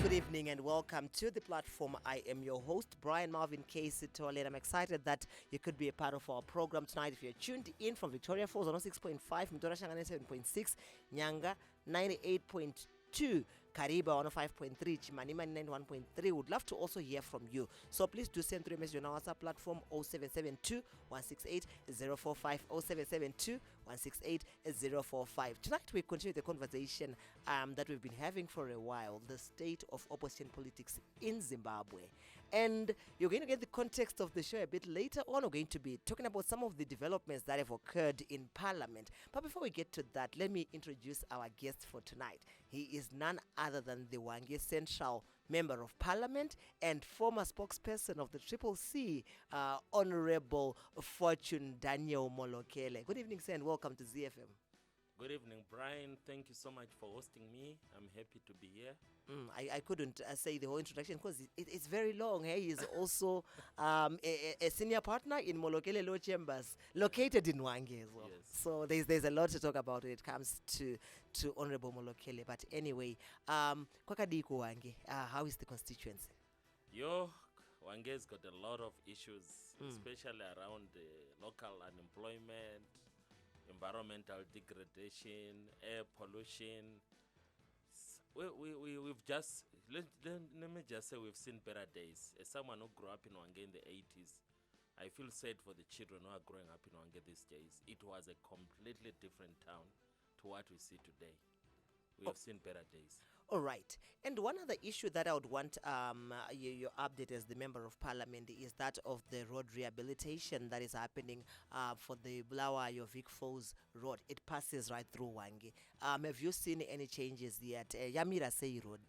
Good evening and welcome to the platform. I am your host, Brian Sithole, and I'm excited that you could be a part of our program tonight. If you're tuned in from Victoria Falls on 6.5, Mtora Shangane 7.6, Nyanga 98.2, Kariba 105.3, Chimanima 91.3. Would love to also hear from you. So please do send through a message on our WhatsApp platform 0772 168 045 0772 168 045. Tonight we continue the conversation that we've been having for a while, the state of opposition politics in Zimbabwe. And you're going to get the context of the show a bit later on. We're going to be talking about some of the developments that have occurred in Parliament. But before we get to that, let me introduce our guest for tonight. He is none other than the Hwange Central Member of Parliament and former spokesperson of the CCC, Honorable Hon Daniel Molokele. Good evening, sir, and welcome to ZiFM. Good evening, Brian. Thank you so much for hosting me. I'm happy to be here. I couldn't say the whole introduction because it's very long. Hey? He's also a senior partner in Molokele Law Chambers, located in Hwange as well. Yes. So there's a lot to talk about when it comes to Honorable Molokele. But anyway, Kwakadiko Hwange, how is the constituency? Hwange's got a lot of issues, especially around local unemployment, environmental degradation, air pollution. We've just, let me just say, we've seen better days. As someone who grew up in Hwange in the 80s, I feel sad for the children who are growing up in Hwange these days. It was a completely different town to what we see today. We have seen better days. All right. And one other issue that I would want your update as the Member of Parliament is that of the road rehabilitation that is happening for the Bulawayo Vic Falls Road. It passes right through Hwange. Have you seen any changes yet? Yamira Say Road.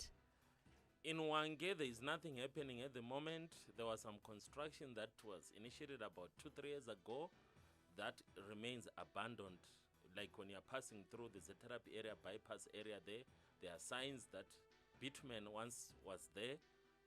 In Hwange, there is nothing happening at the moment. There was some construction that was initiated about 2-3 years ago that remains abandoned. Like when you're passing through the therapy area, bypass area there are signs that bitumen once was there,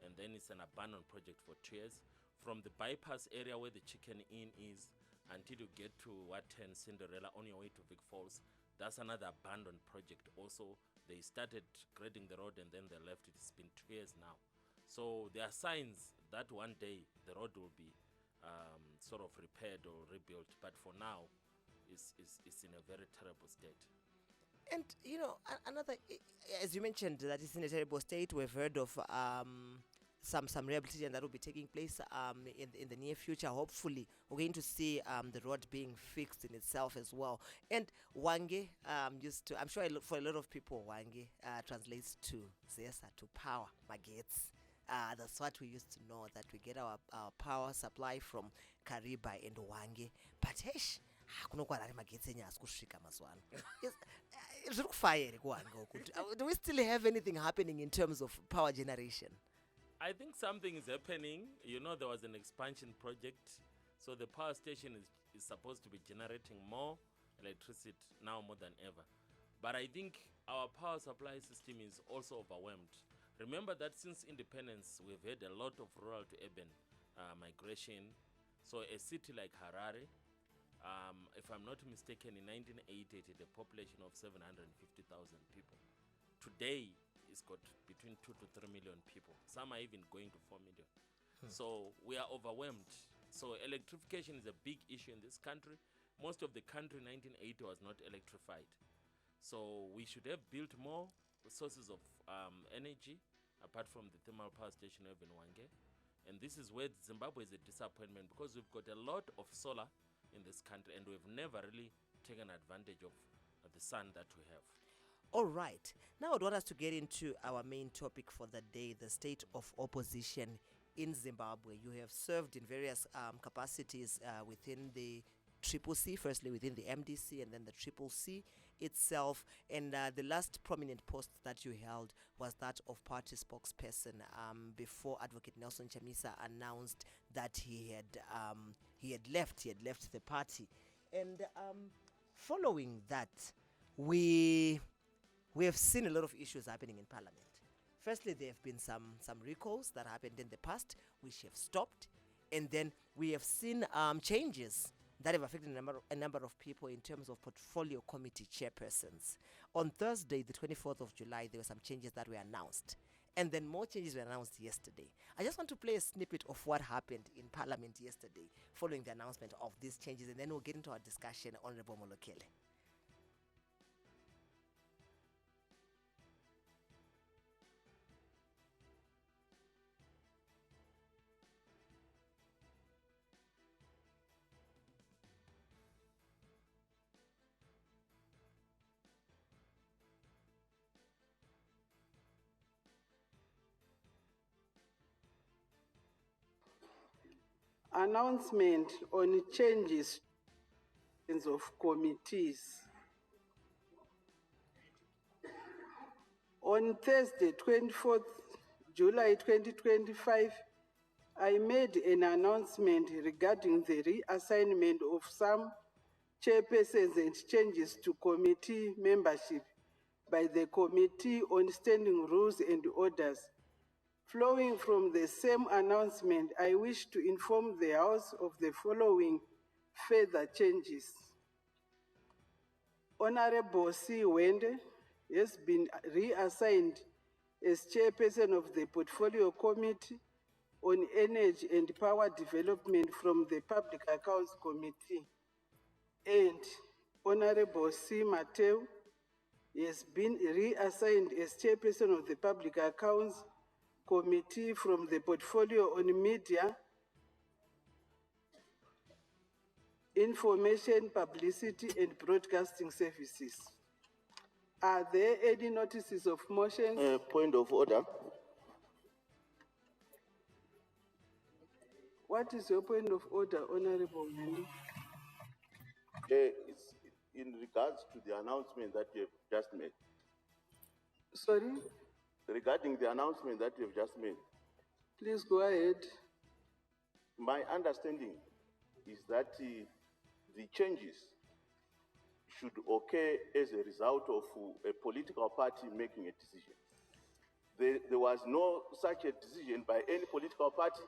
and then it's an abandoned project for 2 years. From the bypass area where the Chicken Inn is until you get to Watten, Cinderella on your way to Vic Falls, that's another abandoned project also. They started grading the road and then they left it. It's been 2 years now. So there are signs that one day the road will be sort of repaired or rebuilt, but for now, is in a very terrible state. And, another, as you mentioned, that it's in a terrible state. We've heard of some rehabilitation that will be taking place in the near future. Hopefully, we're going to see the road being fixed in itself as well. And Hwange I'm sure for a lot of people, Hwange translates to Zesa, to power, Magets. That's what we used to know, that we get our power supply from Kariba and Hwange. But do we still have anything happening in terms of power generation? I think something is happening. There was an expansion project, so the power station is supposed to be generating more electricity now more than ever. But I think our power supply system is also overwhelmed. Remember that since independence, we've had a lot of rural to urban migration. So a city like Harare, if I'm not mistaken, in 1980, it had a population of 750,000 people. Today, it's got between 2 to 3 million people. Some are even going to 4 million. So we are overwhelmed. So electrification is a big issue in this country. Most of the country in 1980 was not electrified. So we should have built more sources of energy, apart from the thermal power station we have in Hwange. And this is where Zimbabwe is a disappointment, because we've got a lot of solar in this country and we've never really taken advantage of the sun that we have. All right. Now I'd want us to get into our main topic for the day, the state of opposition in Zimbabwe. You have served in various capacities within the CCC, firstly within the MDC and then the CCC itself. And the last prominent post that you held was that of party spokesperson before Advocate Nelson Chamisa announced that he had left the party. And following that, we have seen a lot of issues happening in Parliament. Firstly, there have been some recalls that happened in the past, which have stopped. And then we have seen changes that have affected a number of people in terms of portfolio committee chairpersons. On Thursday, the 24th of July, there were some changes that were announced. And then more changes were announced yesterday. I just want to play a snippet of what happened in Parliament yesterday following the announcement of these changes, and then we'll get into our discussion. Honorable Molokele. Announcement on changes of committees. On Thursday, 24th July 2025, I made an announcement regarding the reassignment of some chairpersons and changes to committee membership by the Committee on Standing Rules and Orders. Flowing from the same announcement, I wish to inform the House of the following further changes. Honorable C. Hwange has been reassigned as chairperson of the Portfolio Committee on Energy and Power Development from the Public Accounts Committee. And Honorable C. Mateo has been reassigned as chairperson of the Public Accounts Committee from the Portfolio on Media, Information, Publicity and Broadcasting Services. Are there any notices of motion? Point of order. What is your point of order, Honorable Hwange? It's in regards to the announcement that you have just made. Sorry? Regarding the announcement that you have just made. Please go ahead. My understanding is that the changes should occur as a result of a political party making a decision. There was no such a decision by any political party,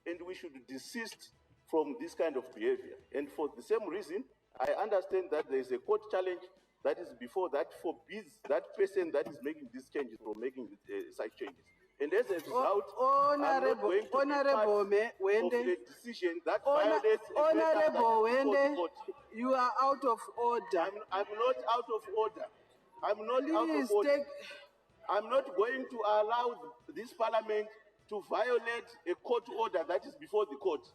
and we should desist from this kind of behavior. And for the same reason, I understand that there is a court challenge that is before that forbids that person that is making these changes from making such changes. And as a result, Honorable of a decision that violates Honorable Hwange, you are out of order. I'm not out of order. I'm not out of order. I'm not going to allow this parliament to violate a court order that is before the court.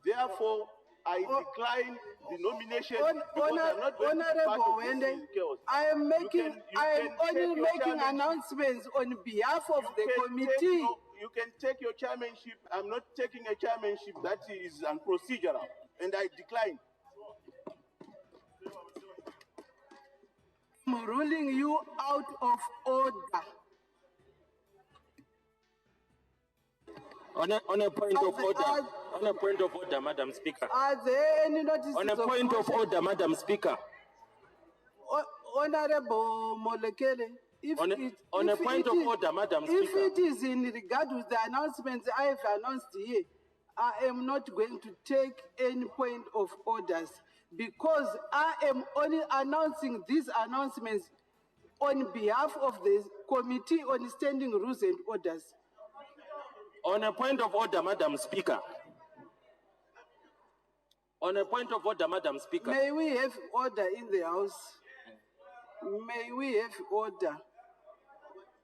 Therefore, I decline the nomination because I'm not going to be part of this chaos. I am only making announcements on behalf of the committee. You can take your chairmanship. I'm not taking a chairmanship that is unprocedural, and I decline. I'm ruling you out of order. On a point of order. On a point of order, Madam Speaker. Are there any notices On a point of order, Madam Speaker. Honorable Molokele, on a point of order, Madam Speaker. If it is in regard with the announcements I have announced here, I am not going to take any point of orders because I am only announcing these announcements on behalf of the Committee on Standing Rules and Orders. On a point of order, Madam Speaker. On a point of order, Madam Speaker. May we have order in the House? May we have order?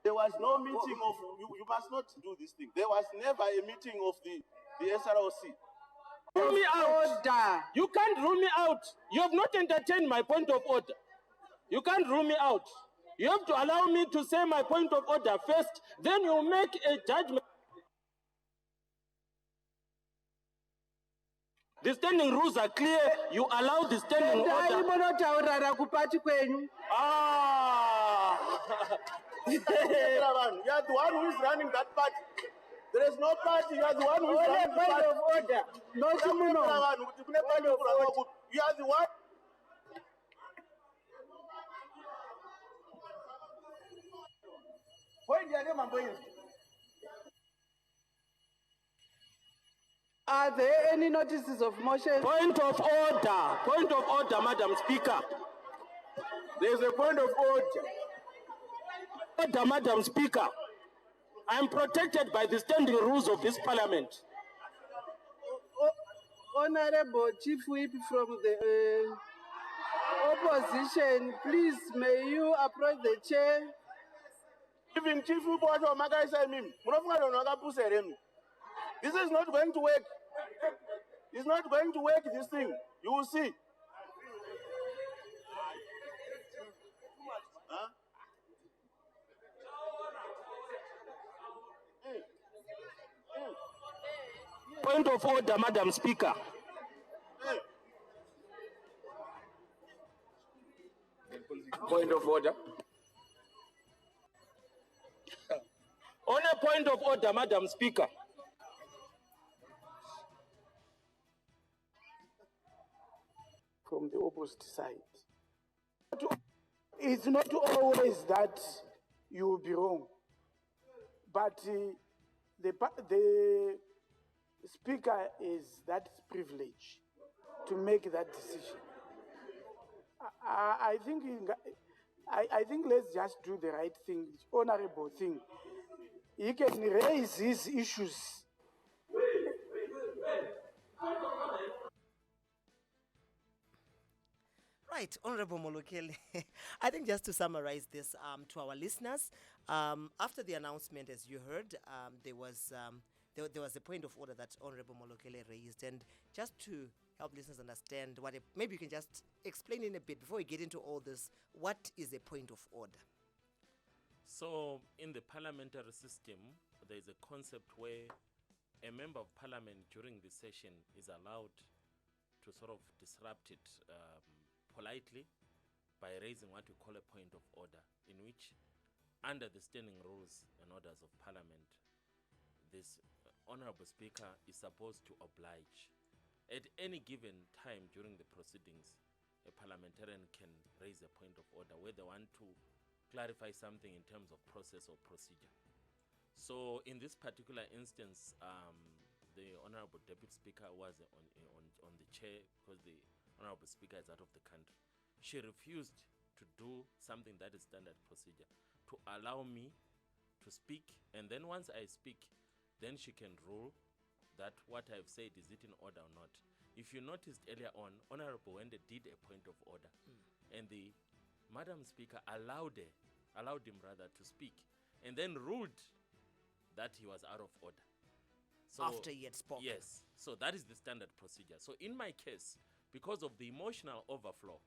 There was no meeting of, you must not do this thing. There was never a meeting of the SROC. Rule me out. Order. You can't rule me out. You have not entertained my point of order. You can't rule me out. You have to allow me to say my point of order first, then you make a judgment. The standing rules are clear. You allow the standing order. Ah! You are the one who is running that party. There is no party. You are the one who is running the party. Of order. No, you are the one. Are there any notices of motion? Point of order. Point of order, Madam Speaker. There is a point of order. Order, Madam Speaker. I'm protected by the standing rules of this parliament. Honorable Chief Whip from the opposition, please may you approach the chair. Even Chief Whip was on Magai Simim. This is not going to work. It's not going to work, this thing. You will see. Huh? Point of order, Madam Speaker. Point of order. On a point of order, Madam Speaker. From the opposite side. It's not always that you will be wrong, but the speaker is that privilege to make that decision. I think let's just do the right thing, honorable thing. He can raise his issues. Right, Honorable Molokele. I think just to summarize this to our listeners, after the announcement, as you heard, there was a point of order that Honorable Molokele raised, and just to help listeners understand maybe you can just explain in a bit before we get into all this. What is a point of order? So, in the parliamentary system, there is a concept where a member of parliament during the session is allowed to sort of disrupt it politely by raising what we call a point of order, in which, under the standing rules and orders of parliament, this honorable speaker is supposed to oblige. At any given time during the proceedings, a parliamentarian can raise a point of order where they want to clarify something in terms of process or procedure. So in this particular instance, the honorable deputy speaker was on the chair because the honorable speaker is out of the country. She refused to do something that is standard procedure, to allow me to speak, and then once I speak, then she can rule that what I've said, is it in order or not. If you noticed earlier on, Honorable Hwange did a point of order, and the Madam Speaker allowed him to speak, and then ruled that he was out of order. So, after he had spoken. Yes. So that is the standard procedure. So in my case, because of the emotional overflow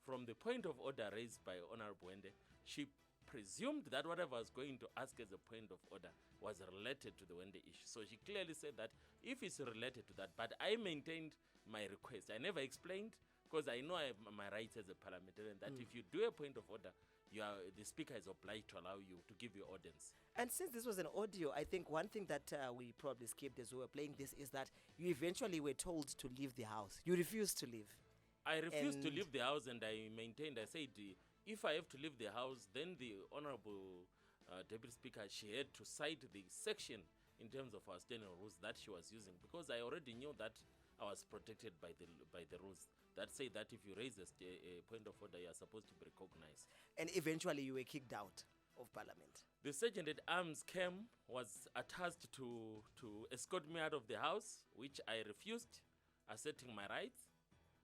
from the point of order raised by Honorable Hwange, she presumed that whatever I was going to ask as a point of order was related to the Hwange issue. So she clearly said that if it's related to that, but I maintained my request. I never explained, because I know I have my rights as a parliamentarian, that if you do a point of order, the speaker is obliged to allow you to give your audience. And since this was an audio, I think one thing that we probably skipped as we were playing this is that you eventually were told to leave the house. You refused to leave. I refused to leave the house, and I maintained, I said, if I have to leave the house, then the Honorable Deputy Speaker, she had to cite the section in terms of our standing rules that she was using, because I already knew that I was protected by the rules that say that if you raise a point of order, you are supposed to be recognized. And eventually you were kicked out of Parliament. The Sergeant at Arms came, was tasked to escort me out of the house, which I refused, asserting my rights.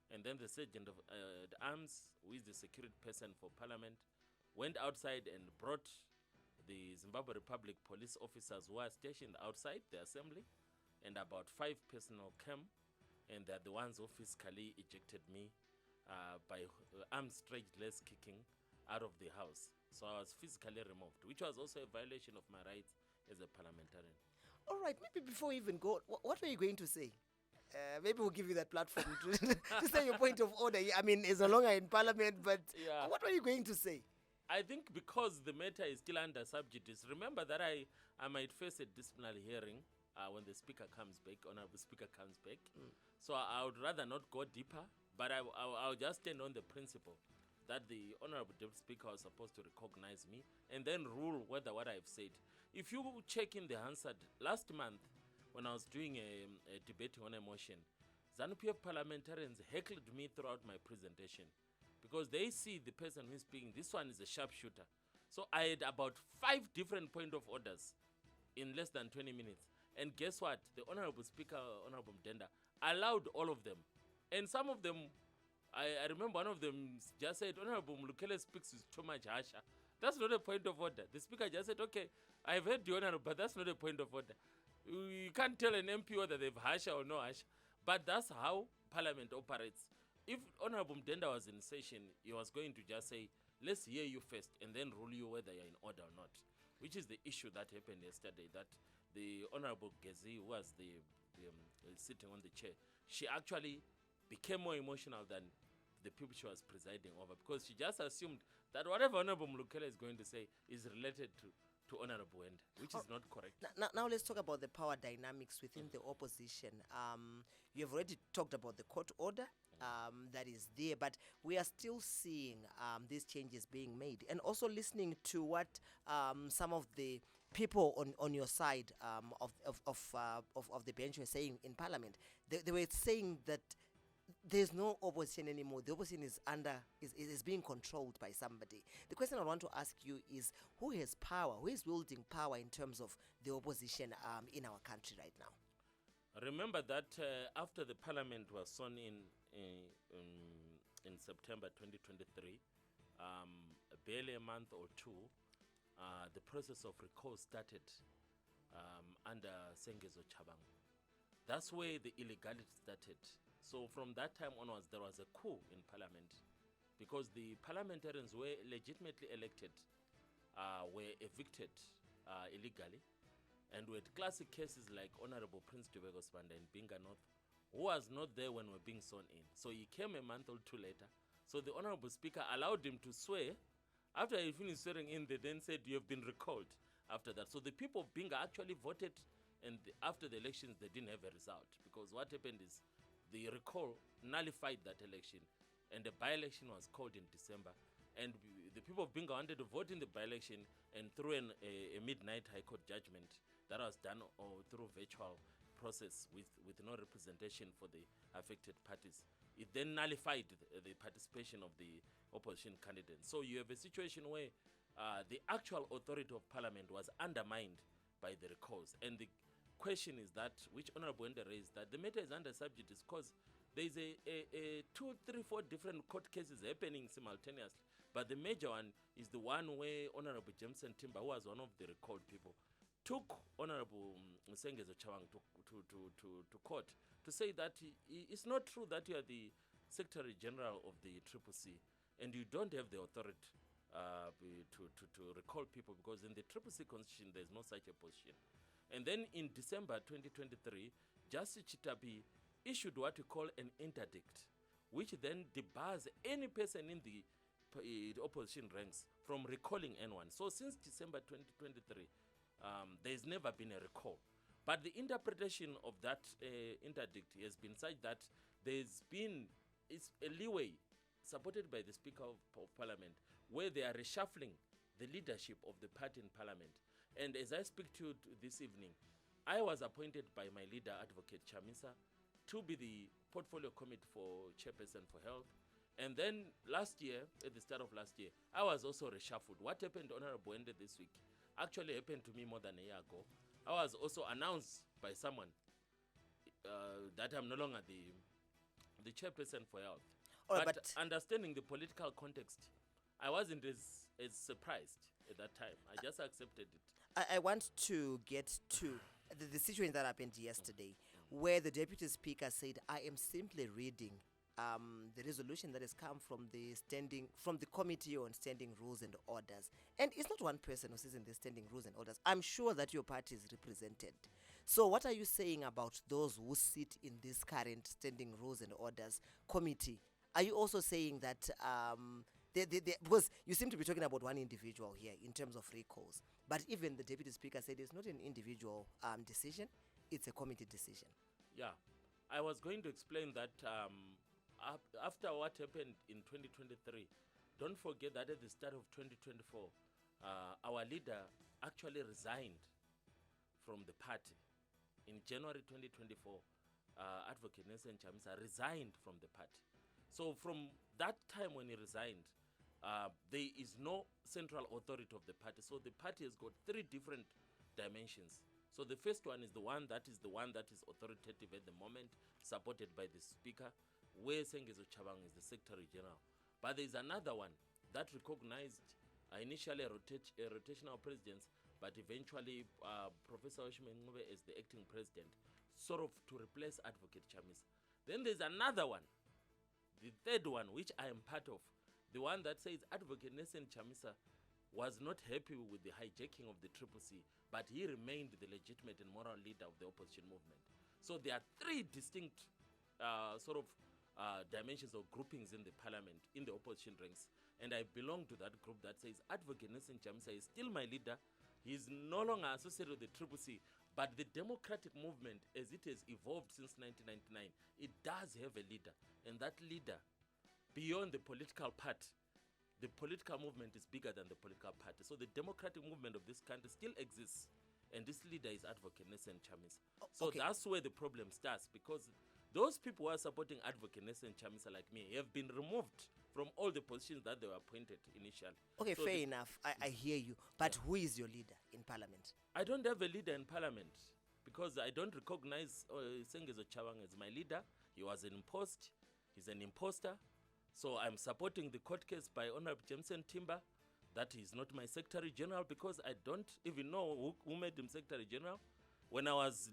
And then the Sergeant at Arms, who is the security person for Parliament, went outside and brought the Zimbabwe Republic police officers who are stationed outside the assembly, and about 5 personnel came, and they're the ones who physically ejected me by arms stretched, legs kicking out of the house. So I was physically removed, which was also a violation of my rights as a parliamentarian. All right, maybe before we even go, what were you going to say? Maybe we'll give you that platform to say your point of order. I mean, it's no longer in Parliament, but what were you going to say? I think because the matter is still under subjudice, remember that I might face a disciplinary hearing when the speaker comes back, honorable speaker comes back. So I would rather not go deeper, but I'll just stand on the principle that the honorable deputy speaker was supposed to recognize me and then rule whether what I've said. If you check in the Hansard last month, when I was doing a debating on a motion, ZANU-PF parliamentarians heckled me throughout my presentation because they see the person who's speaking, this one is a sharpshooter. So I had about 5 different point of orders in less than 20 minutes. And guess what? The Honorable Speaker, Honorable Mdenda, allowed all of them. And some of them, I remember one of them just said, Honorable Molokele speaks with too much harsher. That's not a point of order. The Speaker just said, okay, I've heard the Honorable, but that's not a point of order. You can't tell an MP whether they've harsher or no harsher. But that's how Parliament operates. If Honorable Mdenda was in session, he was going to just say, let's hear you first and then rule you whether you're in order or not, which is the issue that happened yesterday, that the Honorable Gezi, who was sitting on the chair, she actually became more emotional than the people she was presiding over, because she just assumed that whatever Honorable Molokele is going to say is related to Honorable Hwange, which is not correct. Now let's talk about the power dynamics within the opposition. You have already talked about the court order that is there, but we are still seeing these changes being made, and also listening to what some of the people on your side of the bench were saying in Parliament. They were saying that there's no opposition anymore. The opposition is being controlled by somebody. The question I want to ask you is, who has power? Who is wielding power in terms of the opposition in our country right now? Remember that after the Parliament was sworn in September 2023, barely a month or two, the process of recall started under Sengezo Chabang. That's where the illegality started. So from that time onwards, there was a coup in Parliament, because the parliamentarians were legitimately elected, were evicted illegally. And we had classic cases like Honorable Prince Dubego Spanda in Binga North, who was not there when we were being sworn in. So he came a month or two later. So the Honorable Speaker allowed him to swear. After he finished swearing in, they then said, you have been recalled after that. So the people of Binga actually voted, and after the elections, they didn't have a result, because what happened is the recall nullified that election, and the by-election was called in December. And the people of Binga wanted to vote in the by-election, and through a midnight High Court judgment that was done through virtual process with no representation for the affected parties, it then nullified the participation of the opposition candidates. So you have a situation where the actual authority of Parliament was undermined by the recalls. And the question is that, which Honorable Hwange raised, that the matter is under subject is because there is a 2, 3, 4 different court cases happening simultaneously. But the major one is the one where Honorable Jameson Timber, who was one of the recalled people, took Honorable Sengezo Chabang to court to say that it's not true that you are the Secretary General of the CCC and you don't have the authority to recall people, because in the CCC constitution there's no such a position. And then in December 2023, Justice Chitapi issued what we call an interdict, which then debars any person in the opposition ranks from recalling anyone. So since December 2023, there's never been a recall. But the interpretation of that interdict has been such that it's a leeway supported by the Speaker of Parliament, where they are reshuffling the leadership of the party in Parliament. And as I speak to you this evening, I was appointed by my leader, Advocate Chamisa, to be the portfolio committee for chairperson for health. And then last year, at the start of last year, I was also reshuffled. What happened, Honorable Hwange, this week actually happened to me more than a year ago. I was also announced by someone that I'm no longer the chairperson for health. But understanding the political context, I wasn't as surprised at that time. I just accepted it. I want to get to the situation that happened yesterday, where the Deputy Speaker said, I am simply reading the resolution that has come from the Committee on Standing Rules and Orders. And it's not one person who sits in the Standing Rules and Orders. I'm sure that your party is represented. So what are you saying about those who sit in this current Standing Rules and Orders Committee? Are you also saying that, because you seem to be talking about one individual here in terms of recalls, but even the Deputy Speaker said it's not an individual decision, it's a committee decision. Yeah, I was going to explain that after what happened in 2023, don't forget that at the start of 2024, our leader actually resigned from the party. In January 2024, Advocate Nelson Chamisa resigned from the party. So from that time when he resigned, there is no central authority of the party. So the party has got 3 different dimensions. So the first one is the one that is authoritative at the moment, supported by the speaker, where Sengezo Chabang is the Secretary General. But there is another one that recognized initially a rotational presidents, but eventually Professor Oshimengube as the acting president, sort of to replace Advocate Chamisa. Then there's another one, the third one, which I am part of, the one that says Advocate Nelson Chamisa was not happy with the hijacking of the CCC, but he remained the legitimate and moral leader of the opposition movement. So there are three distinct dimensions or groupings in the parliament, in the opposition ranks. And I belong to that group that says Advocate Nelson Chamisa is still my leader. He is no longer associated with the CCC, but the democratic movement, as it has evolved since 1999, it does have a leader. And that leader, beyond the political part, the political movement is bigger than the political party. So the democratic movement of this country still exists. And this leader is Advocate Nelson Chamisa. So that's where the problem starts, because those people who are supporting Advocate Nelson Chamisa like me have been removed from all the positions that they were appointed initially. Okay, so fair enough. I hear you. But who is your leader in parliament? I don't have a leader in parliament because I don't recognize Sengezo Chabang as my leader. He was imposed. He's an imposter. So I'm supporting the court case by Honorable Jameson Timber that he's not my Secretary General, because I don't even know who made him Secretary General. When I was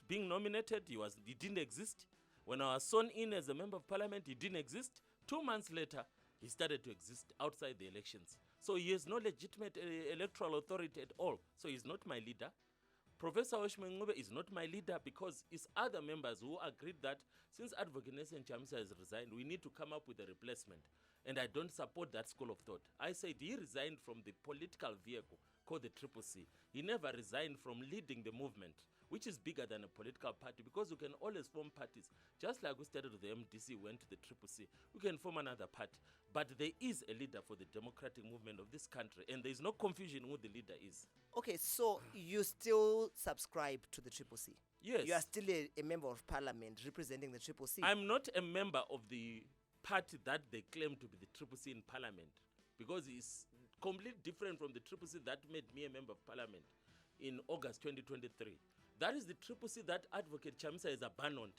being nominated, he didn't exist. When I was sworn in as a member of parliament, he didn't exist. 2 months later, he started to exist outside the elections. So he has no legitimate electoral authority at all. So he's not my leader. Professor Oshimengube is not my leader, because it's other members who agreed that since Advocate Nelson Chamisa has resigned, we need to come up with a replacement. And I don't support that school of thought. I said he resigned from the political vehicle called the CCC. He never resigned from leading the movement, which is bigger than a political party, because we can always form parties. Just like we started with the MDC, went to the CCC, we can form another party. But there is a leader for the democratic movement of this country, and there is no confusion who the leader is. Okay, so you still subscribe to the CCC? Yes. You are still a member of parliament representing the CCC? I'm not a member of the party that they claim to be the CCC in parliament, because it's completely different from the CCC that made me a member of parliament in August 2023. That is the CCC that Advocate Chamisa has abandoned.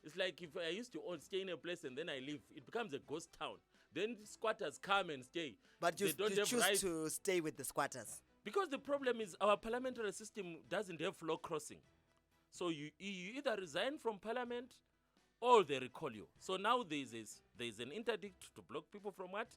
It's like if I used to stay in a place and then I leave, it becomes a ghost town. Then squatters come and stay. But you choose to stay with the squatters? Because the problem is our parliamentary system doesn't have floor crossing. So you either resign from parliament or they recall you. So now there's an interdict to block people from what?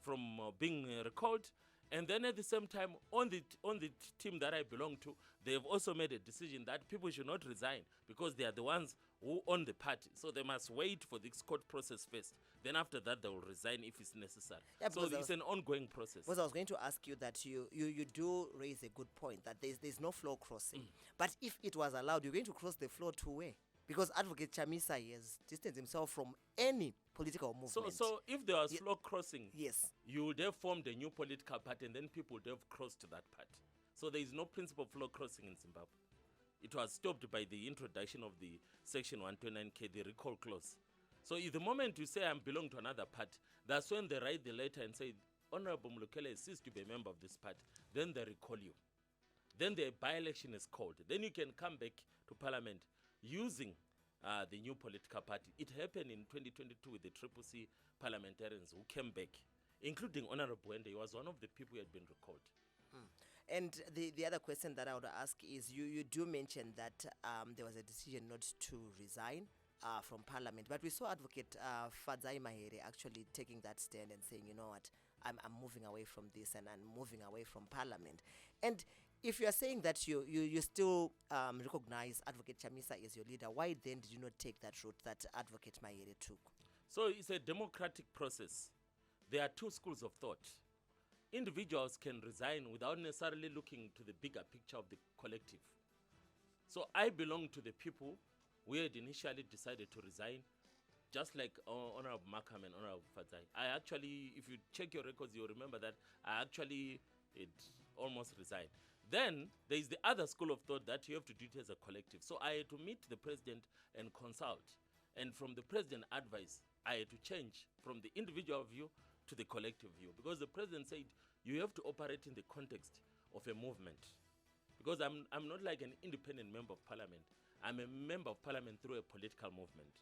From being recalled. And then at the same time, on the team that I belong to, they have also made a decision that people should not resign, because they are the ones who own the party. So they must wait for this court process first. Then after that, they will resign if it's necessary. Yeah, so it's an ongoing process. Because I was going to ask you that you do raise a good point, that there's no floor crossing. But if it was allowed, you're going to cross the floor to where? Because Advocate Chamisa has distanced himself from any political movement. So if there was floor crossing, yes, you would have formed a new political party, and then people would have crossed to that party. So there is no principle of floor crossing in Zimbabwe. It was stopped by the introduction of the Section 129K, the recall clause. So the moment you say I belong to another party, that's when they write the letter and say, Honorable Molokele ceased to be a member of this party. Then they recall you. Then the by-election is called. Then you can come back to parliament using the new political party. It happened in 2022 with the CCC parliamentarians who came back, including Honorable Hwange. He was one of the people who had been recalled. And the other question that I would ask is, you do mention that there was a decision not to resign from parliament, but we saw Advocate Fadzai Mahere actually taking that stand and saying, you know what, I'm moving away from this and I'm moving away from parliament. And if you are saying that you still recognize Advocate Chamisa as your leader, why then did you not take that route that Advocate Mahere took? So it's a democratic process. There are two schools of thought. Individuals can resign without necessarily looking to the bigger picture of the collective. So I belong to the people who had initially decided to resign, just like Honorable Markham and Honorable Fadzai. I actually, if you check your records, you'll remember that I actually almost resigned. Then there is the other school of thought that you have to do it as a collective. So I had to meet the president and consult. And from the president advice, I had to change from the individual view to the collective view. Because the president said, you have to operate in the context of a movement. because I'm not like an independent member of parliament. I'm a member of parliament through a political movement.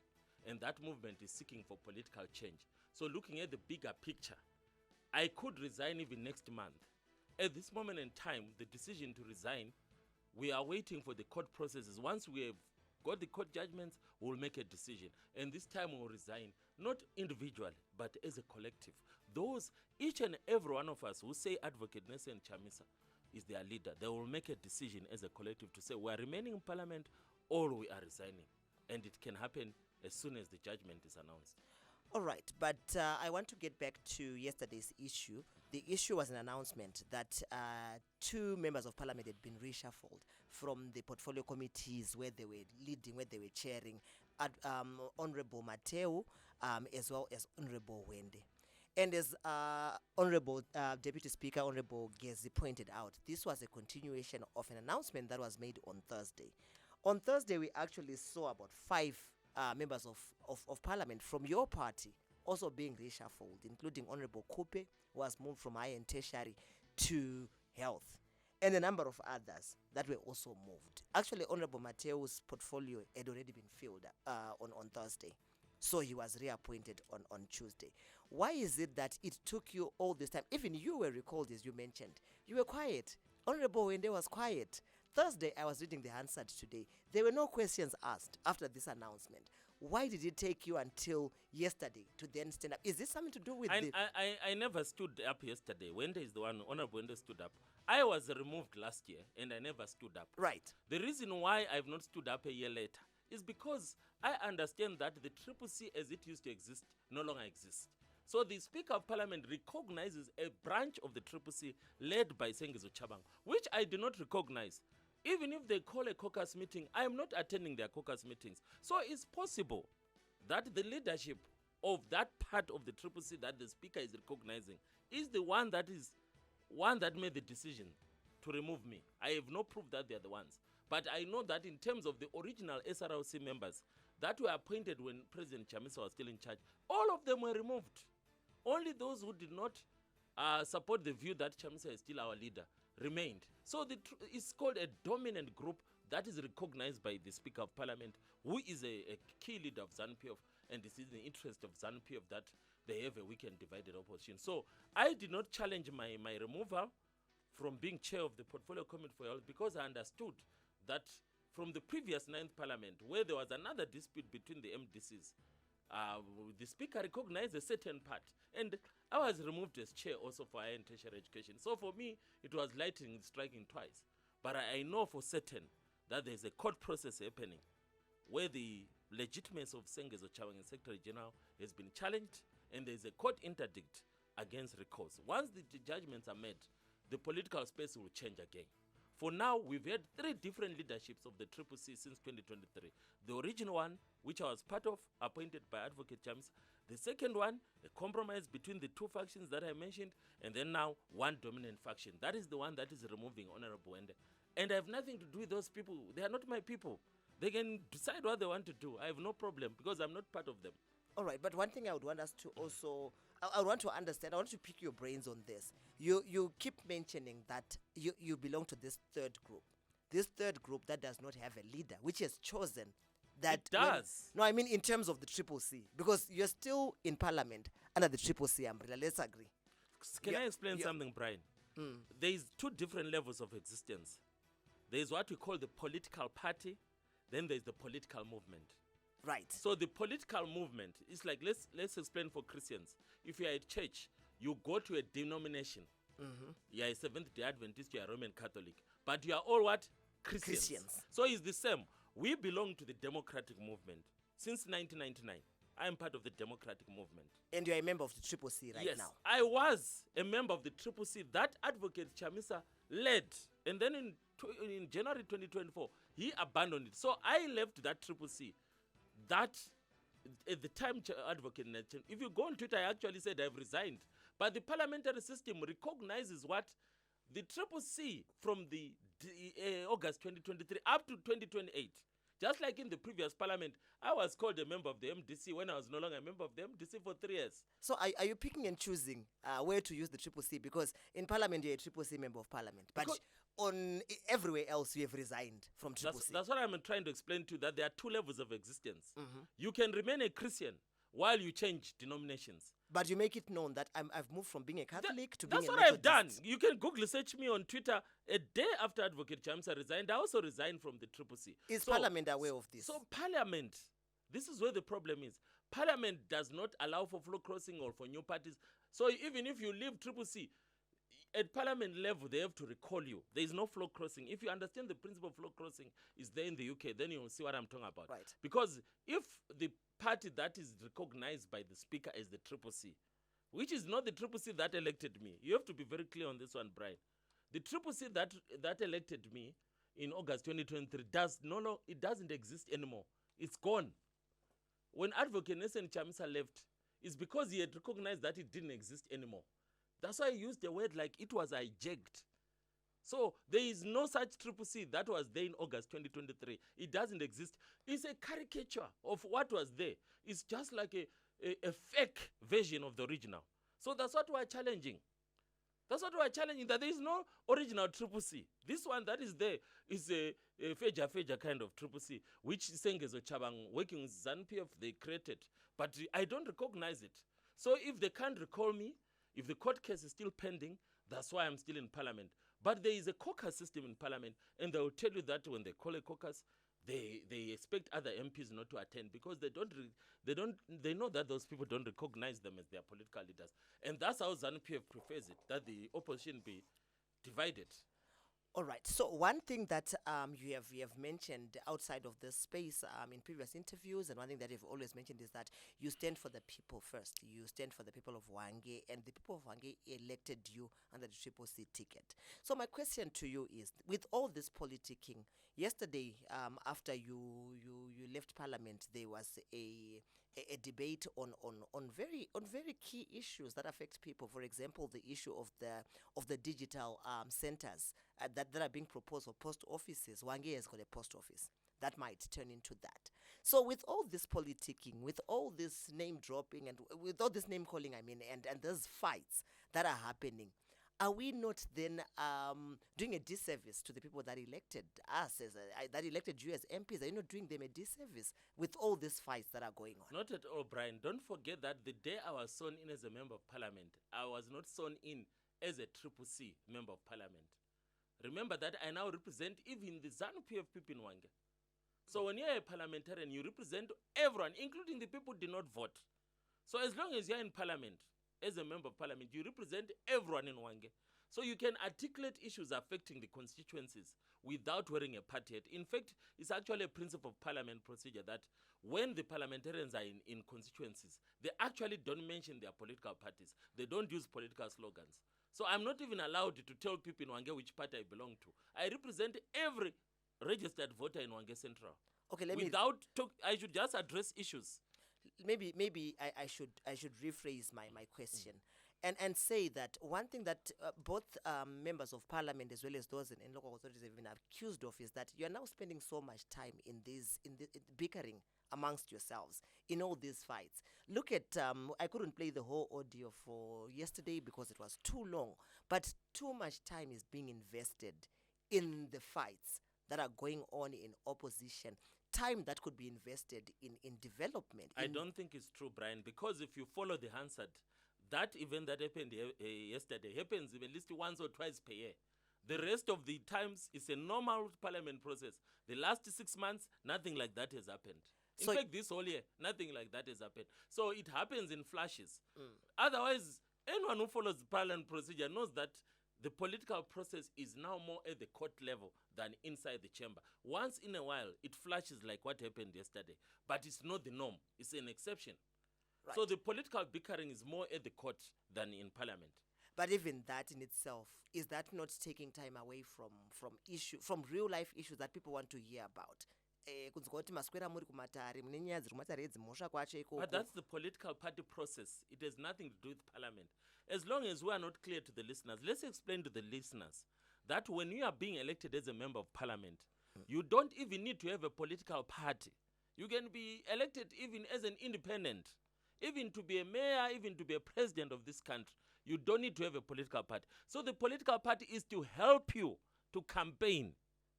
And that movement is seeking for political change. So looking at the bigger picture, I could resign even next month. At this moment in time, the decision to resign, we are waiting for the court processes. Once we have got the court judgments, we'll make a decision. And this time we'll resign, not individually, but as a collective. Those, each and every one of us who say Advocate Nelson Chamisa is their leader, they will make a decision as a collective to say we are remaining in parliament or we are resigning. And it can happen as soon as the judgment is announced. All right, but I want to get back to yesterday's issue. The issue was an announcement that 2 members of parliament had been reshuffled from the portfolio committees where they were leading, where they were chairing, Honorable Mateo as well as Honorable Hwange. And as Honorable Deputy Speaker, Honorable Gezi pointed out, this was a continuation of an announcement that was made on Thursday. On Thursday, we actually saw about 5 members of parliament from your party also being reshuffled, including Honorable Kupe, who was moved from higher and tertiary to health, and a number of others that were also moved. Actually, Honorable Mateo's portfolio had already been filled on Thursday, so he was reappointed on Tuesday. Why is it that it took you all this time? Even you were recalled, as you mentioned. You were quiet. Honorable Hwange was quiet. Thursday, I was reading the Hansard today. There were no questions asked after this announcement. Why did it take you until yesterday to then stand up? Is this something to do with I never stood up yesterday. Hwange is the one, Honorable Hwange stood up. I was removed last year and I never stood up. Right. The reason why I've not stood up a year later is because I understand that the CCC as it used to exist no longer exists. So the Speaker of Parliament recognizes a branch of the CCC led by Sengezo Chabang, which I do not recognize. Even if they call a caucus meeting, I am not attending their caucus meetings. So it's possible that the leadership of that part of the CCC that the Speaker is recognizing is the one that made the decision to remove me. I have no proof that they are the ones. But I know that in terms of the original SRLC members that were appointed when President Chamisa was still in charge, all of them were removed. Only those who did not support the view that Chamisa is still our leader remained. So it's called a dominant group that is recognized by the Speaker of Parliament, who is a key leader of ZANU-PF, and it is in the interest of ZANU-PF that they have a weak and divided opposition. So I did not challenge my removal from being chair of the Portfolio Committee for Health because I understood that from the previous 9th Parliament, where there was another dispute between the MDCs, the Speaker recognized a certain part, and I was removed as chair also for higher and tertiary education. So for me, it was lightning striking twice. But I know for certain that there's a court process happening where the legitimacy of Sengezo Chabang as Secretary General has been challenged, and there's a court interdict against recalls. Once the judgments are made, the political space will change again. For now, we've had 3 different leaderships of the CCC since 2023. The original one, which I was part of, appointed by Advocate Chamisa. The second one, a compromise between the 2 factions that I mentioned, and then now one dominant faction. That is the one that is removing Honorable Hwange. And I have nothing to do with those people. They are not my people. They can decide what they want to do. I have no problem because I'm not part of them. All right, but one thing I would want us to also, I want to understand, I want to pick your brains on this. You keep mentioning that you belong to this 3rd group. This 3rd group that does not have a leader, which has chosen that. It does. No, I mean in terms of the CCC, because you're still in parliament under the CCC umbrella. Let's agree. Can I explain something, Brian? There is 2 different levels of existence. There is what we call the political party, then there is the political movement. Right. So the political movement is like, let's explain for Christians. If you are at church, you go to a denomination. You are a Seventh-day Adventist, you are Roman Catholic. But you are all what? Christians. So it's the same. We belong to the democratic movement. Since 1999, I am part of the democratic movement. And you are a member of the CCC right now. Yes, I was a member of the CCC that Advocate Chamisa led. And then in January 2024, he abandoned it. So I left that CCC. That at the time, Advocate Nelson, if you go on Twitter, I actually said I've resigned. But the parliamentary system recognizes what the CCC from the August 2023 up to 2028 Just like in the previous parliament, I was called a member of the MDC when I was no longer a member of the MDC for 3 years. So are you picking and choosing where to use the CCC? Because in parliament, you're a CCC member of parliament. But everywhere else, you have resigned from CCC. That's what I'm trying to explain to you, that there are 2 levels of existence. You can remain a Christian while you change denominations. But you make it known that I've moved from being a Catholic to being a That's what Methodist. I've done. You can Google search me on Twitter. A day after Advocate Chamisa resigned, I also resigned from the CCC. Is Parliament aware of this? So Parliament, this is where the problem is. Parliament does not allow for floor crossing or for new parties. So even if you leave CCC, at Parliament level, they have to recall you. There is no floor crossing. If you understand the principle of floor crossing is there in the UK, then you will see what I'm talking about. Right. Because if the party that is recognized by the Speaker as the CCC, which is not the CCC that elected me. You have to be very clear on this one, Brian. The CCC that elected me in August 2023 doesn't exist anymore. It's gone. When Advocate Nelson Chamisa left, it's because he had recognized that it didn't exist anymore. That's why I used the word like it was hijacked. So there is no such CCC that was there in August 2023. It doesn't exist. It's a caricature of what was there. It's just like a fake version of the original. So that's what we're challenging. That's what we're challenging, that there is no original CCC. This one that is there is a feja kind of CCC, which Sengezo Chabang working with ZANU-PF, they created. But I don't recognize it. So if they can't recall me, if the court case is still pending, that's why I'm still in Parliament. But there is a caucus system in Parliament, and they will tell you that when they call a caucus, they expect other MPs not to attend because they know that those people don't recognize them as their political leaders. And that's how ZANU-PF prefers it, that the opposition be divided. All right. So one thing that you have mentioned outside of this space in previous interviews, and one thing that you've always mentioned is that you stand for the people first. You stand for the people of Hwange, and the people of Hwange elected you under the CCC ticket. So my question to you is, with all this politicking, yesterday after you left Parliament, there was a debate on very key issues that affect people. For example, the issue of the digital centers that are being proposed for post offices. Hwange has got a post office that might turn into that. So with all this politicking, with all this name dropping, and with all this name calling, and those fights that are happening, are we not then doing a disservice to the people that elected us, that elected you as MPs? Are you not doing them a disservice with all these fights that are going on? Not at all, Brian. Don't forget that the day I was sworn in as a member of Parliament, I was not sworn in as a CCC member of Parliament. Remember that I now represent even the ZANU-PF people in Hwange. So when you're a parliamentarian, you represent everyone, including the people who did not vote. So as long as you're in Parliament, as a member of Parliament, you represent everyone in Hwange. So you can articulate issues affecting the constituencies without wearing a party hat. In fact, it's actually a principle of Parliament procedure that when the parliamentarians are in constituencies, they actually don't mention their political parties. They don't use political slogans. So I'm not even allowed to tell people in Hwange which party I belong to. I represent every registered voter in Hwange Central. Okay, I should just address issues. Maybe I should rephrase my question and say that one thing that both members of Parliament as well as those in local authorities have been accused of is that you are now spending so much time in bickering amongst yourselves in all these fights. Look at I couldn't play the whole audio for yesterday because it was too long, but too much time is being invested in the fights that are going on in opposition. Time that could be invested in development. I don't think it's true, Brian, because if you follow the Hansard, that event that happened yesterday happens at least once or twice per year. The rest of the times, it's a normal parliament process. The last 6 months, nothing like that has happened. In fact, this whole year, nothing like that has happened. So it happens in flashes. Otherwise, anyone who follows the parliament procedure knows that the political process is now more at the court level than inside the chamber. Once in a while, it flashes like what happened yesterday. But it's not the norm. It's an exception. Right. So the political bickering is more at the court than in Parliament. But even that in itself, is that not taking time away from real life issues that people want to hear about? But that's the political party process. It has nothing to do with Parliament. As long as we are not clear to the listeners, let's explain to the listeners that when you are being elected as a member of Parliament, You don't even need to have a political party. You can be elected even as an independent. Even to be a mayor, even to be a president of this country, you don't need to have a political party. So the political party is to help you to campaign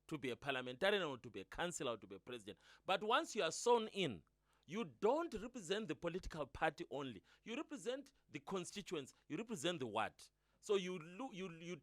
to be a parliamentarian or to be a councillor or to be a president. But once you are sworn in, you don't represent the political party only. You represent the constituents. You represent the ward. So you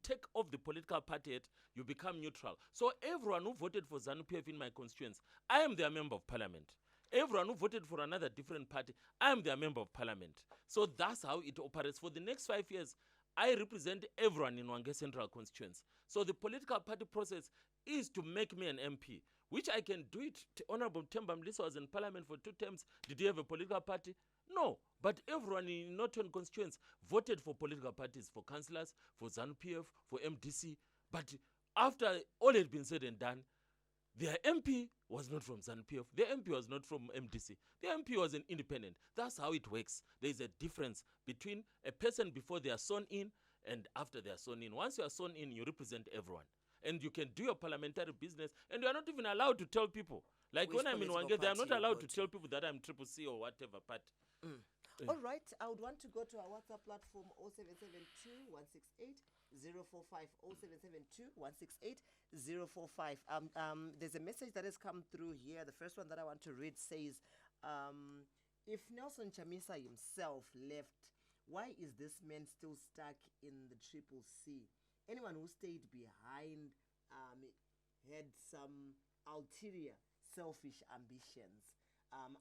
take off the political party head, you become neutral. So everyone who voted for ZANU-PF in my constituents, I am their member of parliament. Everyone who voted for another different party, I am their member of parliament. So that's how it operates. For the next 5 years, I represent everyone in Hwange Central constituency. So the political party process is to make me an MP, which I can do it. Honorable Themba Mliso was in parliament for 2 terms. Did he have a political party? No. But everyone in Northern constituents voted for political parties, for councillors, for ZANU-PF, for MDC. But after all had been said and done, their MP was not from ZANU-PF. Their MP was not from MDC. Their MP was an independent. That's how it works. There is a difference between a person before they are sworn in and after they are sworn in. Once you are sworn in, you represent everyone. And you can do your parliamentary business, and you are not even allowed to tell people. Like Which when I'm in political Hwange, they are not party you allowed go to tell people that I'm Triple C or whatever party. All right, I would want to go to our WhatsApp platform 0772 168 045 0772 168 045. There's a message that has come through here. The first one that I want to read says, if Nelson Chamisa himself left, why is this man still stuck in the Triple C? Anyone who stayed behind had some ulterior, selfish ambitions.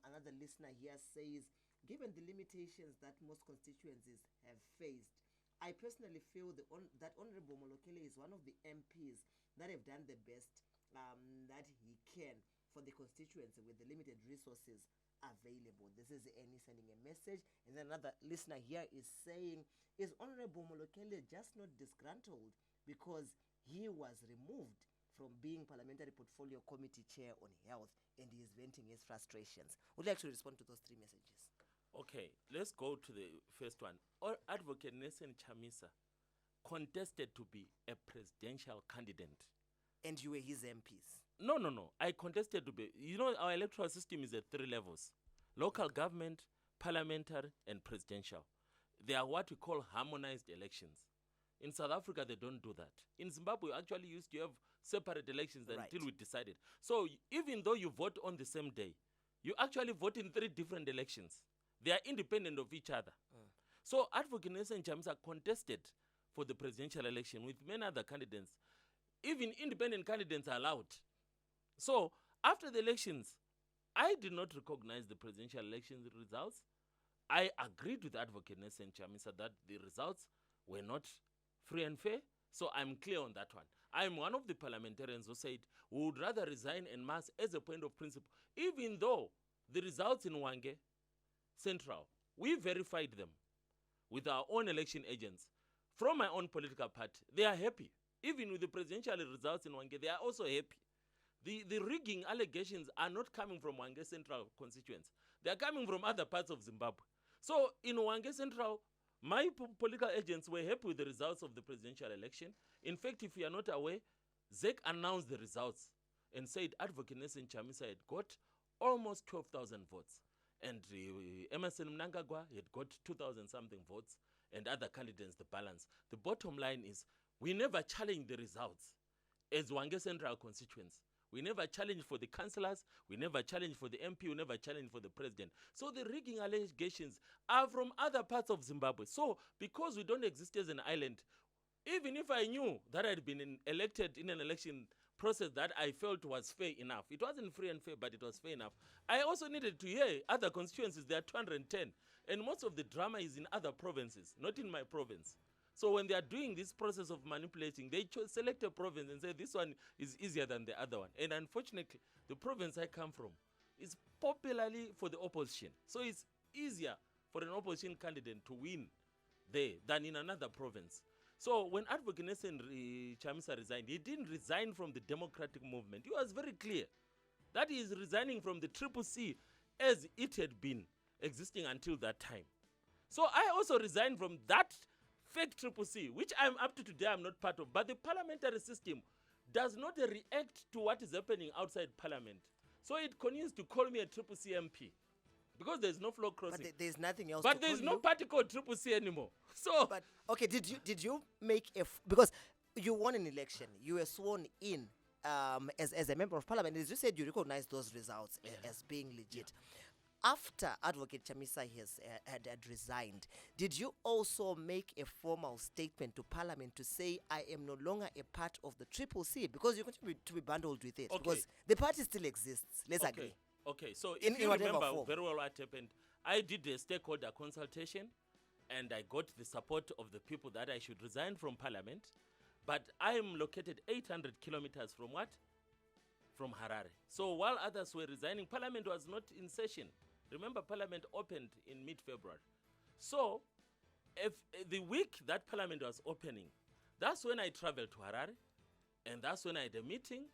Another listener here says, given the limitations that most constituencies have faced, I personally feel that Honorable Molokele is one of the MPs that have done the best that he can for the constituency with the limited resources available. This is Annie sending a message. And then another listener here is saying, is Honorable Molokele just not disgruntled because he was removed from being Parliamentary Portfolio Committee Chair on Health and he is venting his frustrations? Would you like to respond to those 3 messages? Okay, let's go to the first one. Advocate Nelson Chamisa contested to be a presidential candidate. And you were his MPs? No. I contested to be. You know, our electoral system is at 3 levels: local government, parliamentary, and presidential. They are what we call harmonized elections. In South Africa, they don't do that. In Zimbabwe, we actually used to have separate elections until we decided. So even though you vote on the same day, you actually vote in 3 different elections. They are independent of each other. So Advocate Nelson Chamisa contested for the presidential election with many other candidates. Even independent candidates are allowed. So after the elections, I did not recognize the presidential election results. I agreed with Advocate Nelson Chamisa that the results were not free and fair. So I'm clear on that one. I'm one of the parliamentarians who said we would rather resign en masse as a point of principle, even though the results in Hwange Central, we verified them with our own election agents from my own political party. They are happy. Even with the presidential results in Hwange, they are also happy. The rigging allegations are not coming from Hwange Central constituents. They are coming from other parts of Zimbabwe. So in Hwange Central, my political agents were happy with the results of the presidential election. In fact, if you are not aware, ZEC announced the results and said Advocate Nelson Chamisa had got almost 12,000 votes. And Emerson Mnangagwa had got 2,000 something votes, and other candidates the balance. The bottom line is we never challenged the results as Hwange Central constituents. We never challenged for the councillors, we never challenged for the MP, we never challenged for the president. So the rigging allegations are from other parts of Zimbabwe. So because we don't exist as an island, even if I knew that I had been elected in an election process that I felt was fair enough. It wasn't free and fair, but it was fair enough. I also needed to hear other constituencies. There are 210. And most of the drama is in other provinces, not in my province. So when they are doing this process of manipulating, they select a province and say this one is easier than the other one. And unfortunately, the province I come from is popularly for the opposition. So it's easier for an opposition candidate to win there than in another province. So when Advocate Nelson Chamisa resigned, he didn't resign from the democratic movement. He was very clear that he is resigning from the Triple C as it had been existing until that time. So I also resigned from that fake Triple C, which I'm up to today I'm not part of. But the parliamentary system does not react to what is happening outside Parliament. So it continues to call me a Triple C MP because there's no floor crossing. But there's nothing else. But to there's call no you. party called Triple C anymore. So, But okay, did you make because you won an election, you were sworn in as a member of Parliament. As you said, you recognize those results as being legit. After Advocate Chamisa had resigned, did you also make a formal statement to Parliament to say, I am no longer a part of the Triple C, because you continue to be bundled with it? Okay. Because the party still exists. Let's agree. Okay, so In if you whatever remember form. very well what happened, I did a stakeholder consultation and I got the support of the people that I should resign from Parliament. But I am located 800 kilometers from what? From Harare. So while others were resigning, Parliament was not in session. Remember, Parliament opened in mid-February. So if the week that Parliament was opening, that's when I traveled to Harare, and that's when I had a meeting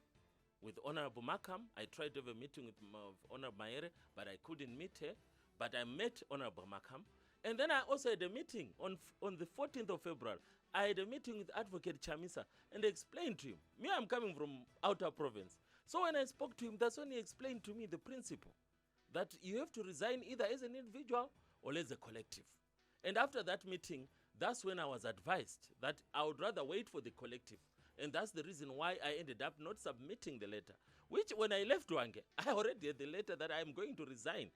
with Honorable Makam. I tried to have a meeting with Honorable Mayere, but I couldn't meet her. But I met Honorable Makam. And then I also had a meeting on the 14th of February. I had a meeting with Advocate Chamisa and explained to him. Me, I'm coming from outer province. So when I spoke to him, that's when he explained to me the principle that you have to resign either as an individual or as a collective. And after that meeting, that's when I was advised that I would rather wait for the collective. And that's the reason why I ended up not submitting the letter, which when I left Hwange, I already had the letter that I am going to resign.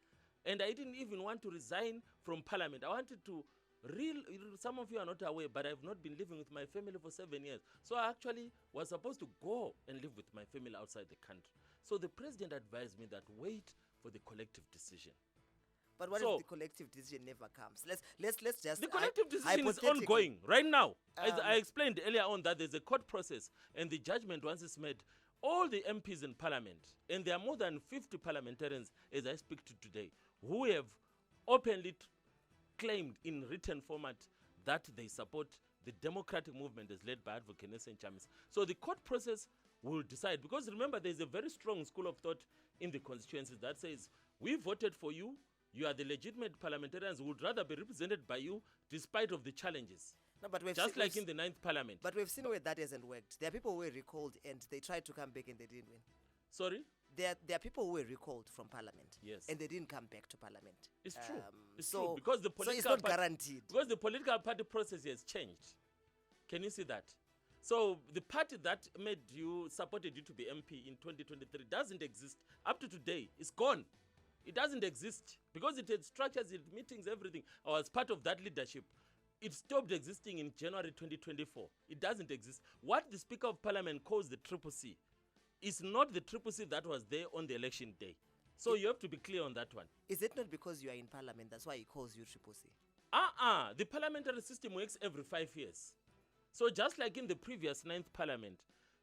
And I didn't even want to resign from Parliament. I wanted to some of you are not aware, but I've not been living with my family for 7 years. So I actually was supposed to go and live with my family outside the country. So the president advised me that wait for the collective decision. But what if the collective decision never comes? Let's just... The collective decision is ongoing right now. As I explained earlier on that there's a court process and the judgment once it's made, all the MPs in Parliament, and there are more than 50 parliamentarians as I speak to today, who have openly claimed in written format that they support the democratic movement as led by Advocate Nelson Chamisa. So the court process will decide, because remember there's a very strong school of thought in the constituencies that says, we voted for you, you are the legitimate parliamentarians, would rather be represented by you despite of the challenges. No, but just like in the 9th Parliament. But we've seen where that hasn't worked. There are people who were recalled and they tried to come back and they didn't win. Sorry? There are people who were recalled from Parliament. Yes. And they didn't come back to Parliament. It's true. It's true. Because the political it's not guaranteed. Because the political party process has changed. Can you see that? So the party that supported you to be MP in 2023 doesn't exist. Up to today, it's gone. It doesn't exist. Because it had structures, it meetings, everything. I was part of that leadership. It stopped existing in January 2024. It doesn't exist. What the Speaker of Parliament calls the Triple C is not the Triple C that was there on the election day. So you have to be clear on that one. Is it not because you are in Parliament, that's why he calls you Triple C? The parliamentary system works every 5 years. So just like in the previous 9th Parliament,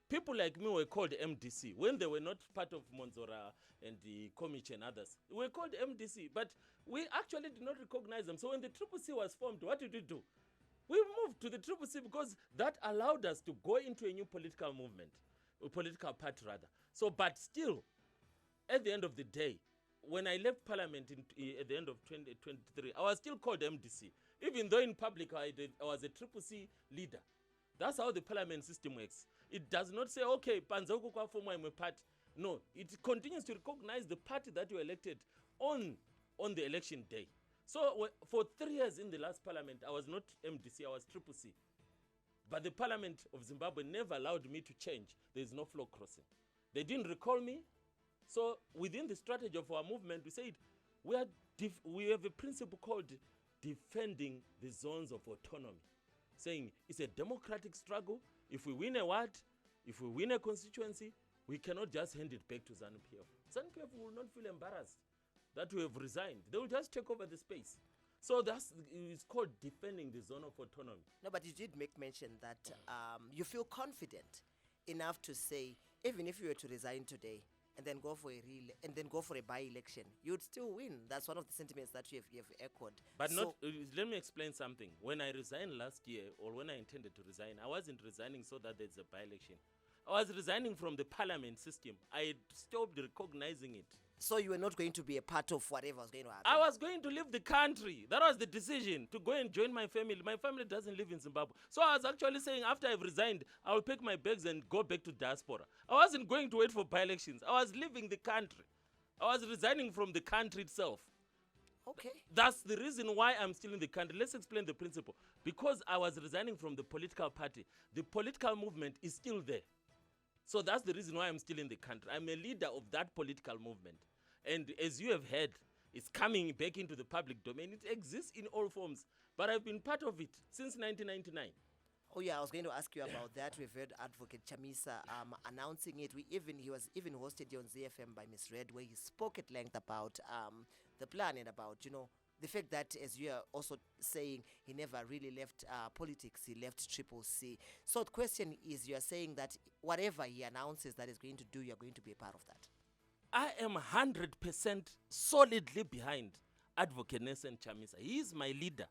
people like me were called MDC when they were not part of Monzora and the Komich and others. We were called MDC, but we actually did not recognize them. So when the Triple C was formed, what did we do? We moved to the Triple C because that allowed us to go into a new political movement, a political party rather. So, but still, at the end of the day, when I left Parliament at the end of 2023, I was still called MDC, even though in public I was a Triple C leader. That's how the Parliament system works. It does not say, okay, Panzoku kwa form I'm a party. No, it continues to recognize the party that you elected on the election day. So for 3 years in the last Parliament, I was not MDC, I was Triple C. But the Parliament of Zimbabwe never allowed me to change. There is no floor crossing. They didn't recall me. So within the strategy of our movement, we said we have a principle called defending the zones of autonomy, saying it's a democratic struggle. If we win a ward, if we win a constituency, we cannot just hand it back to ZANU-PF. ZANU-PF will not feel embarrassed that we have resigned. They will just take over the space. So it's called defending the zone of autonomy. No, but you did make mention that you feel confident enough to say, even if you were to resign today and then go for a by-election, you'd still win. That's one of the sentiments that you have echoed. But let me explain something. When I resigned last year, or when I intended to resign, I wasn't resigning so that there's a by-election. I was resigning from the parliament system. I had stopped recognizing it. So you were not going to be a part of whatever was going to happen? I was going to leave the country. That was the decision, to go and join my family. My family doesn't live in Zimbabwe. So I was actually saying, after I've resigned, I will pack my bags and go back to diaspora. I wasn't going to wait for by-elections. I was leaving the country. I was resigning from the country itself. Okay. That's the reason why I'm still in the country. Let's explain the principle. Because I was resigning from the political party, the political movement is still there. So that's the reason why I'm still in the country. I'm a leader of that political movement. And as you have heard, it's coming back into the public domain. It exists in all forms. But I've been part of it since 1999. Oh yeah, I was going to ask you about that. We've heard Advocate Chamisa announcing it. He was even hosted here on ZiFM by Ms. Red, where he spoke at length about the plan and about, the fact that, as you are also saying, he never really left politics. He left Triple C. So the question is, you are saying that whatever he announces that he's going to do, you're going to be a part of that. I am 100% solidly behind Advocate Nelson Chamisa. He is my leader.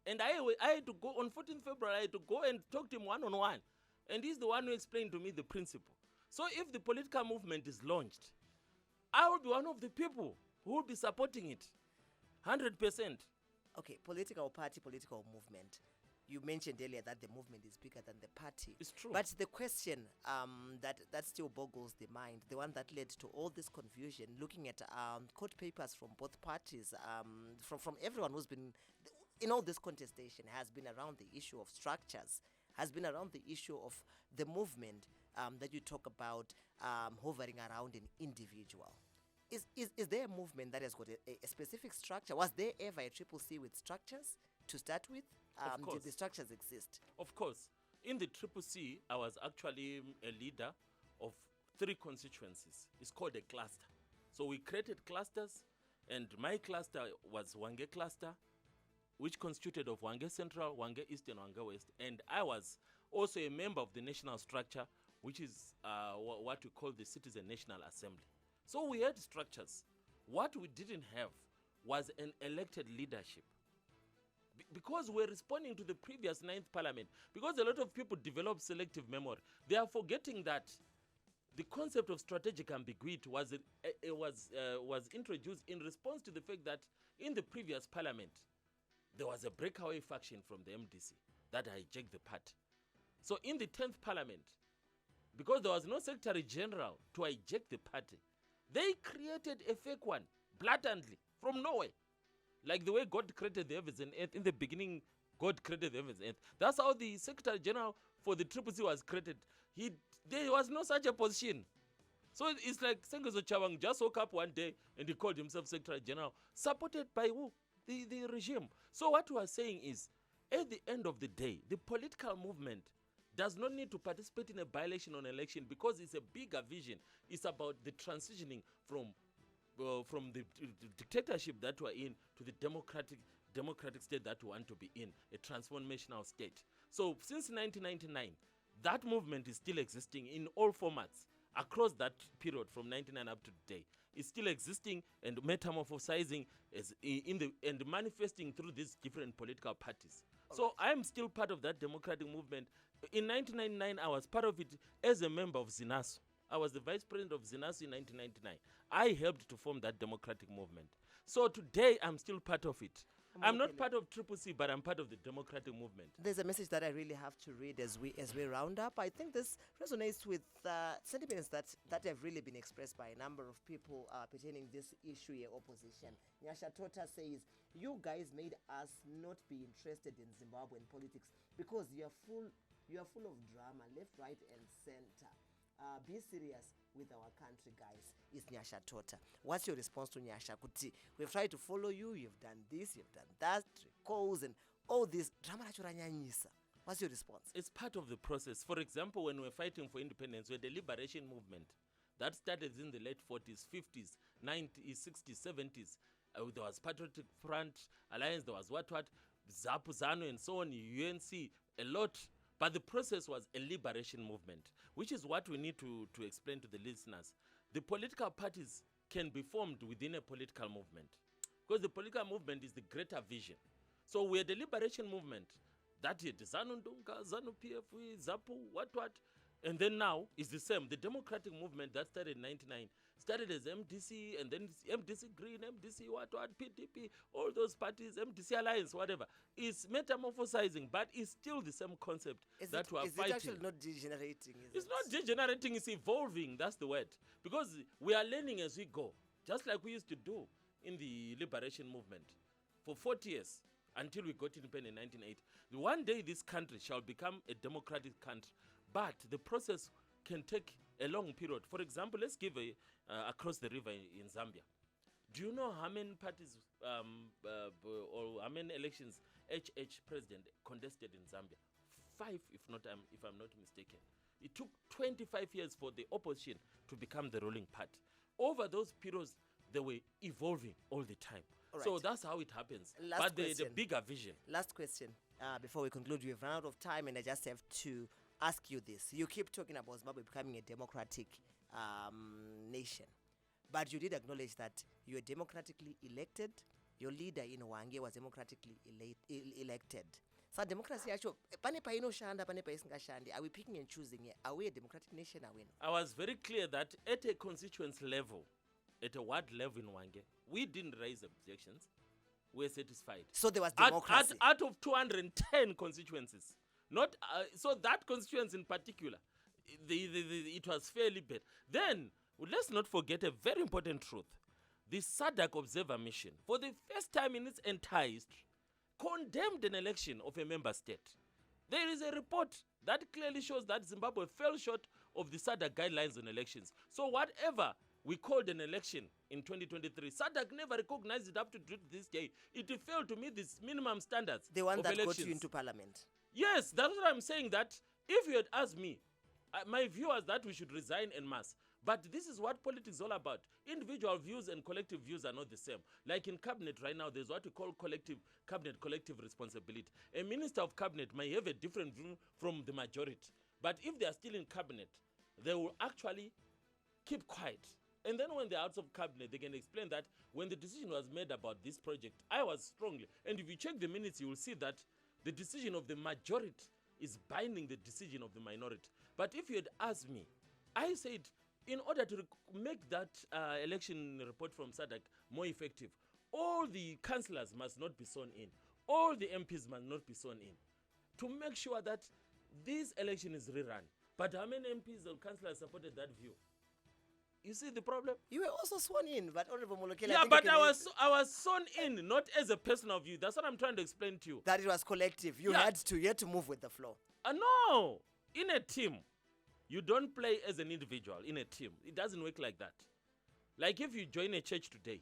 And I had to go on 14th February, I had to go and talk to him one-on-one. And he's the one who explained to me the principle. So if the political movement is launched, I will be one of the people who will be supporting it. 100%. Okay, political party, political movement. You mentioned earlier that the movement is bigger than the party. It's true. But the question that still boggles the mind, the one that led to all this confusion, looking at court papers from both parties, from everyone who's been in all this contestation, has been around the issue of structures, has been around the issue of the movement that you talk about hovering around an individual. Is there a movement that has got a specific structure? Was there ever a Triple C with structures to start with? Did the structures exist? Of course. In the Triple C, I was actually a leader of 3 constituencies. It's called a cluster. So we created clusters, and my cluster was Hwange cluster, which constituted of Hwange Central, Hwange East, and Hwange West. And I was also a member of the national structure, which is what we call the Citizen National Assembly. So we had structures. What we didn't have was an elected leadership. Because we're responding to the previous 9th Parliament, because a lot of people develop selective memory, they are forgetting that the concept of strategic ambiguity was introduced in response to the fact that in the previous Parliament, there was a breakaway faction from the MDC that hijacked the party. So in the 10th Parliament, because there was no Secretary General to hijack the party, they created a fake one, blatantly, from nowhere. Like the way God created the heavens and earth. In the beginning, God created the heavens and earth. That's how the Secretary General for the Triple C was created. There was no such a position. So it's like Sengezo Chabang just woke up one day and he called himself Secretary General, supported by who? The regime. So what we are saying is, at the end of the day, the political movement does not need to participate in a by-election or an election because it's a bigger vision. It's about the transitioning from the dictatorship that we're in to the democratic state that we want to be in, a transformational state. So since 1999, that movement is still existing in all formats across that period from 1999 up to today. It's still existing and metamorphosizing and manifesting through these different political parties. So I'm still part of that democratic movement. In 1999, I was part of it as a member of ZINASO. I was the vice president of ZINASO in 1999. I helped to form that democratic movement. So today, I'm still part of it. I'm not part of Triple C, but I'm part of the democratic movement. There's a message that I really have to read as we round up. I think this resonates with sentiments that have really been expressed by a number of people pertaining this issue here, opposition. Nyasha Tota says, you guys made us not be interested in Zimbabwean politics because you are full of drama, left, right, and center. Be serious with our country, guys. Is Nyasha Tota. What's your response to Nyasha? Kuti, we've tried to follow you, you've done this, you've done that, calls and all this. Drama. What's your response? It's part of the process. For example, when we're fighting for independence, we're the liberation movement. That started in the late 40s, 50s, 90s, 60s, 70s. There was Patriotic Front, Alliance, there was what, ZAPU, ZANU, and so on, UNC, a lot. But the process was a liberation movement, which is what we need to explain to the listeners. The political parties can be formed within a political movement because the political movement is the greater vision. So we're the liberation movement. That is ZANU Ndunga, ZANU PF, ZAPU, what. And then now it's the same. The democratic movement that started in 99 started as MDC, and then MDC Green, MDC what, PDP, all those parties, MDC Alliance, whatever. It's metamorphosizing, but it's still the same concept that we are fighting. Is it actually not degenerating? It's not degenerating, it's evolving. That's the word. Because we are learning as we go, just like we used to do in the liberation movement for 40 years until we got independent in 1980. One day this country shall become a democratic country, but the process can take a long period. For example, let's give across the river in Zambia. Do you know how many parties or how many elections HH president contested in Zambia? 5, if I'm not mistaken. It took 25 years for the opposition to become the ruling party. Over those periods, they were evolving all the time. All so that's how it happens. But the bigger vision. Last question before we conclude. We've run out of time, and I just have to ask you this. You keep talking about Zimbabwe becoming a democratic nation, but you did acknowledge that you were democratically elected. Your leader in Hwange was democratically elected. So democracy actually, are we picking and choosing here? Are we a democratic nation? Are we not? I was very clear that at a constituency level, at a ward level in Hwange, we didn't raise objections. We were satisfied. So there was democracy. Out of 210 constituencies. Not so that constituency in particular, it was fairly bad. Then, let's not forget a very important truth. The SADC observer mission, for the first time in its entire history, condemned an election of a member state. There is a report that clearly shows that Zimbabwe fell short of the SADC guidelines on elections. So whatever we called an election in 2023, SADC never recognized it up to this day. It failed to meet these minimum standards. The one of that elections. got you into parliament. Yes, that's what I'm saying, that if you had asked me, my view was that we should resign en masse. But this is what politics is all about. Individual views and collective views are not the same. Like in cabinet right now, there's what we call collective responsibility. A minister of cabinet may have a different view from the majority. But if they are still in cabinet, they will actually keep quiet. And then when they're out of cabinet, they can explain that when the decision was made about this project, I was strongly. And if you check the minutes, you will see that the decision of the majority is binding the decision of the minority. But if you had asked me, I said, in order to make that election report from SADC more effective, all the councillors must not be sworn in. All the MPs must not be sworn in. To make sure that this election is rerun. But how many MPs or councillors supported that view? You see the problem? You were also sworn in, but Honorable Molokele... Yeah, but I was sworn in, not as a personal view. That's what I'm trying to explain to you. That it was collective. You had to move with the flow. No! In a team, you don't play as an individual in a team. It doesn't work like that. Like if you join a church today,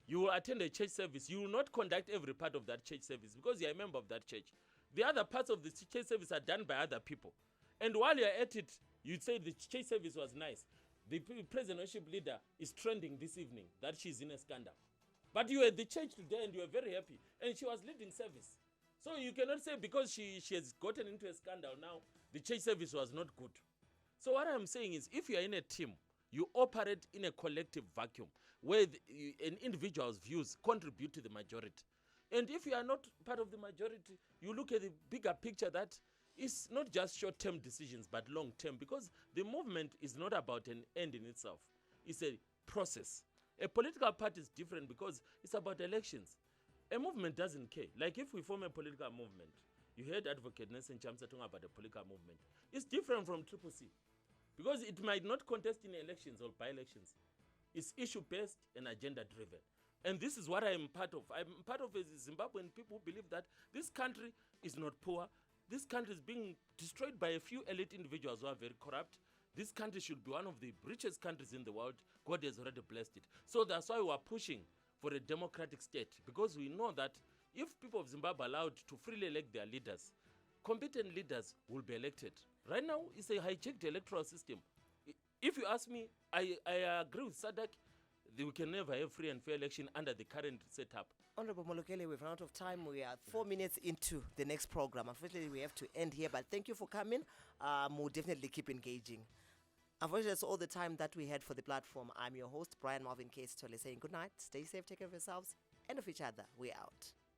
you will attend a church service. You will not conduct every part of that church service because you're a member of that church. The other parts of the church service are done by other people. And while you're at it, you say the church service was nice. The presidential leader is trending this evening that she's in a scandal. But you were at the church today and you were very happy. And she was leading service. So you cannot say because she has gotten into a scandal now, the church service was not good. So what I'm saying is if you are in a team, you operate in a collective vacuum where an individual's views contribute to the majority. And if you are not part of the majority, you look at the bigger picture that it's not just short-term decisions, but long-term, because the movement is not about an end in itself. It's a process. A political party is different because it's about elections. A movement doesn't care. Like if we form a political movement, you heard Advocate Nelson Chamisa talking about a political movement. It's different from CCC because it might not contest in elections or by-elections. It's issue-based and agenda-driven. And this is what I'm part of. I'm part of a Zimbabwean people who believe that this country is not poor. This country is being destroyed by a few elite individuals who are very corrupt. This country should be one of the richest countries in the world. God has already blessed it. So that's why we are pushing for a democratic state, because we know that if people of Zimbabwe are allowed to freely elect their leaders, competent leaders will be elected. Right now, it's a hijacked electoral system. If you ask me, I agree with SADC. We can never have free and fair election under the current setup. Honorable Molokele, we've run out of time. We are 4 minutes into the next program. Unfortunately, we have to end here, but thank you for coming. We'll definitely keep engaging. Unfortunately, that's all the time that we had for the platform. I'm your host, Brian Sithole, saying good night, stay safe, take care of yourselves, and of each other. We're out.